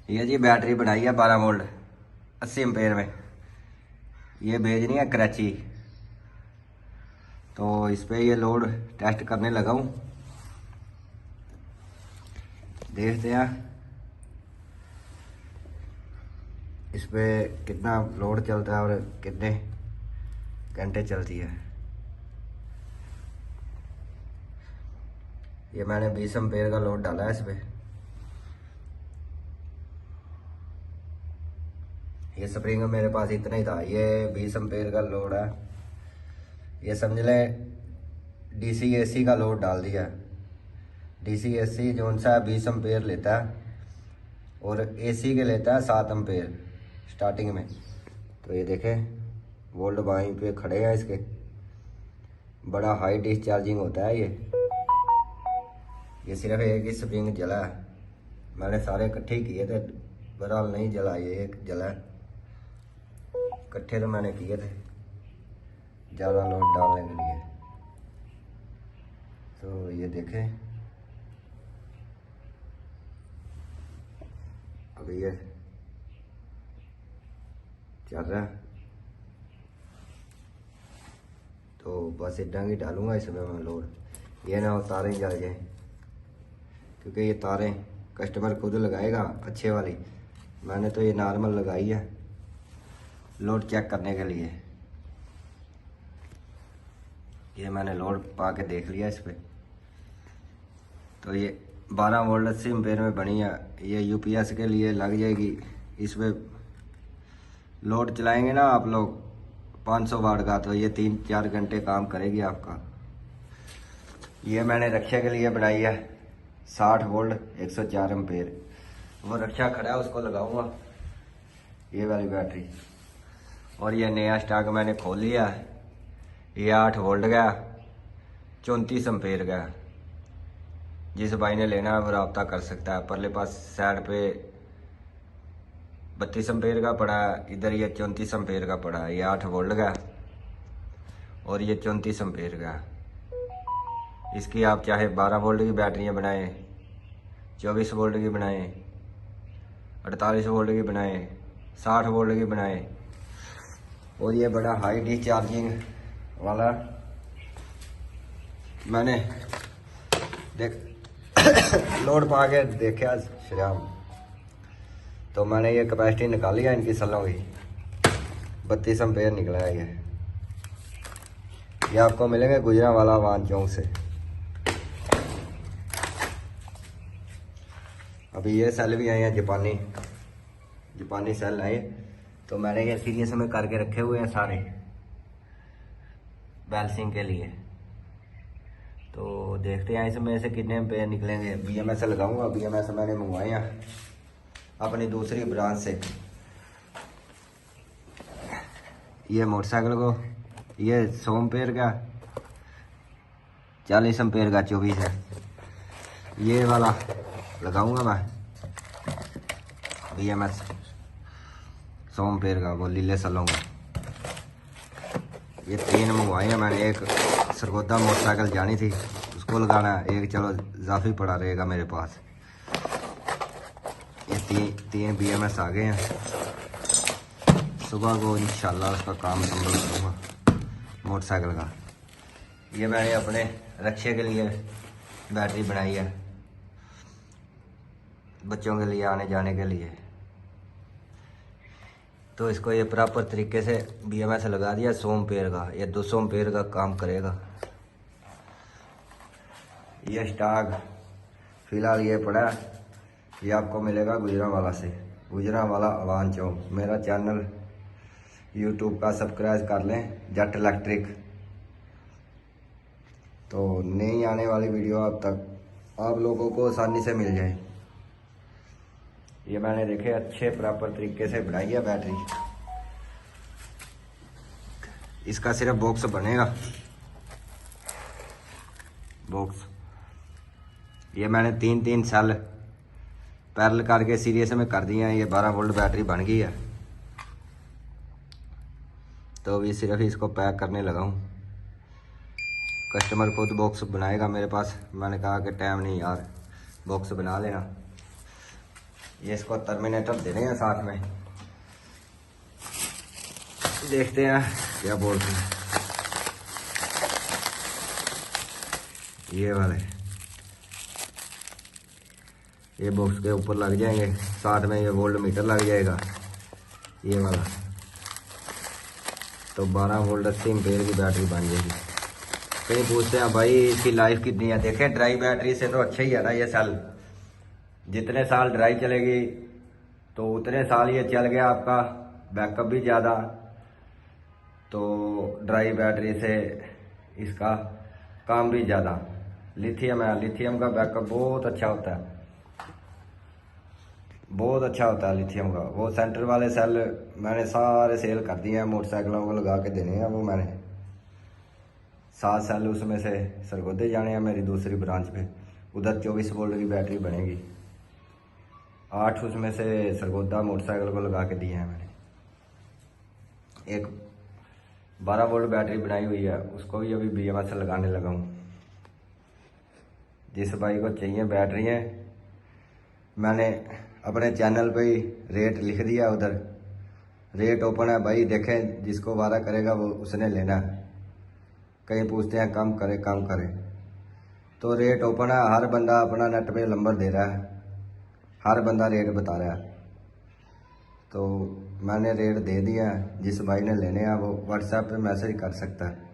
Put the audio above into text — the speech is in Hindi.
ये जी बैटरी बनाई है 12 वोल्ट 80 एम्पेयर में। ये भेजनी है कराची। तो इस पे ये लोड टेस्ट करने लगा हूँ, देखते हैं इस पे कितना लोड चलता है और कितने घंटे चलती है। ये मैंने 20 एम्पेयर का लोड डाला है इस पे। ये स्प्रिंग मेरे पास इतना ही था, ये 20 एम्पेयर का लोड है। ये समझ लें डीसी एसी का लोड डाल दिया। डीसी एसी जो सा 20 एम्पेयर लेता है और एसी के लेता है 7 एम्पेयर स्टार्टिंग में। तो ये देखें वोल्ट वहीं पे खड़े हैं इसके, बड़ा हाई डिस्चार्जिंग होता है ये सिर्फ एक ही स्प्रिंग जला है। मैंने सारे इकट्ठे किए थे, बहरहाल नहीं जला, ये एक जला है। इकट्ठे तो मैंने किए थे ज़्यादा लोड डालने के लिए। तो ये देखें अभी ये चल रहा है। तो बस इतना ही डालूंगा इसमें मैं लोड, ये ना हो तारें जल जाए, क्योंकि ये तारें कस्टमर खुद लगाएगा अच्छे वाली। मैंने तो ये नॉर्मल लगाई है लोड चेक करने के लिए। ये मैंने लोड पा के देख लिया इस पे। तो ये 12 वोल्ट 80 एम्पेयर में बनी है। ये यूपीएस के लिए लग जाएगी। इस पे लोड चलाएंगे ना आप लोग 500 वाट का, तो ये 3-4 घंटे काम करेगी आपका। ये मैंने रक्षा के लिए बनाई है 60 वोल्ट 104 एम्पेयर। वो रक्षा खड़ा है उसको लगाऊंगा ये वाली बैटरी। और ये नया स्टॉक मैंने खोल लिया है। ये 8 वोल्ट का 34 एम्पेयर का। जिस भाई ने लेना है वो रब्ता कर सकता है। परले पास साइड पे 32 एम्पेयर का पड़ा है, इधर ये 34 एम्पेयर का पड़ा है। ये 8 वोल्ट का और ये 34 एम्पेयर का। इसकी आप चाहे 12 वोल्ट की बैटरियाँ बनाएं, 24 वोल्ट की बनाएं, 48 वोल्ट की बनाएं, 60 वोल्ट की बनाएं। और ये बड़ा हाई डिस्चार्जिंग वाला मैंने देख लोड पा के देखा श्याम। तो मैंने ये कैपेसिटी निकाली है इनकी सलों की, 32 एम्पेयर निकला है ये आपको मिलेंगे गुजरांवाला वान चौक से। अभी ये सेल भी आए हैं जापानी सेल आए। तो मैंने ये सीरीज में करके रखे हुए हैं सारे बैलेंसिंग के लिए। तो देखते हैं इसमें से कितने एम्पेयर निकलेंगे। बीएमएस लगाऊंगा। बीएमएस मैंने मंगवाए हैं अपनी दूसरी ब्रांच से। ये मोटरसाइकिल को ये 100 एम्पेयर का 40 एम्पेयर का 24 है। ये वाला लगाऊंगा मैं बीएमएस 100 एम्पेयर का, वो लीले सलों का। ये 3 मंगवाए हैं मैंने। एक सरगोदा मोटरसाइकिल जानी थी उसको लगाना है, एक चलो इजाफी पड़ा रहेगा मेरे पास। ये तीन बीएमएस आ गए हैं। सुबह को इंशाल्लाह उसका काम संभल करूँगा मोटरसाइकिल का। ये मैंने अपने रक्षे के लिए बैटरी बनाई है, बच्चों के लिए आने जाने के लिए। तो इसको ये प्रॉपर तरीके से बीएमएस लगा दिया 100 एम्पेयर का। ये 200 एम्पेयर का काम करेगा। ये स्टॉक फिलहाल ये पड़ा है, ये आपको मिलेगा गुजरांवाला से, गुजरांवाला अवान चौक। मेरा चैनल यूट्यूब का सब्सक्राइब कर लें, जट इलेक्ट्रिक। तो नई आने वाली वीडियो अब तक आप लोगों को आसानी से मिल जाए। ये मैंने देखे अच्छे प्रॉपर तरीके से बनाई है बैटरी। इसका सिर्फ बॉक्स बनेगा, बॉक्स। ये मैंने 3 सेल पैरेलल करके सीरीज में कर दिए हैं। ये 12 वोल्ट बैटरी बन गई है। तो अभी सिर्फ इसको पैक करने लगा हूँ। कस्टमर खुद बॉक्स बनाएगा मेरे पास। मैंने कहा कि टाइम नहीं यार, बॉक्स बना लेना। ये इसको टर्मिनेटर देने हैं साथ में, देखते हैं क्या बोलते हैं। ये वाले ये बॉक्स के ऊपर लग जाएंगे, साथ में ये वोल्ट मीटर लग जाएगा ये वाला। तो 12 वोल्ट 80 एम्पेयर की बैटरी बन जाएगी। कहीं पूछते हैं भाई इसकी लाइफ कितनी है। देखें ड्राई बैटरी से तो अच्छा ही है ना ये सेल, जितने साल ड्राई चलेगी तो उतने साल ये चल गया, आपका बैकअप भी ज़्यादा। तो ड्राई बैटरी से इसका काम भी ज़्यादा। लिथियम है, लिथियम का बैकअप बहुत अच्छा होता है, बहुत अच्छा होता है लिथियम का। वो सेंटर वाले सेल मैंने सारे सेल कर दिए हैं, मोटरसाइकिलों को लगा के देने हैं। वो मैंने 7 सेल उसमें से सरगोधे जाने हैं मेरी दूसरी ब्रांच पे, उधर 24 वोल्ट की बैटरी बनेगी। 8 उसमें से सरगोधा मोटरसाइकिल को लगा के दिए हैं मैंने। एक 12 वोल्ट बैटरी बनाई हुई है, उसको भी अभी BMS लगाने लगा हूँ। जिस भाई को चाहिए बैटरी है, मैंने अपने चैनल पे ही रेट लिख दिया, उधर रेट ओपन है भाई। देखें जिसको वादा करेगा वो उसने लेना है। कहीं पूछते हैं कम करे कम करे, तो रेट ओपन है। हर बंदा अपना नेट पे नंबर दे रहा है, हर बंदा रेट बता रहा है। तो मैंने रेट दे दिया, जिस भाई ने लेने हैं वो व्हाट्सएप पे मैसेज कर सकता है।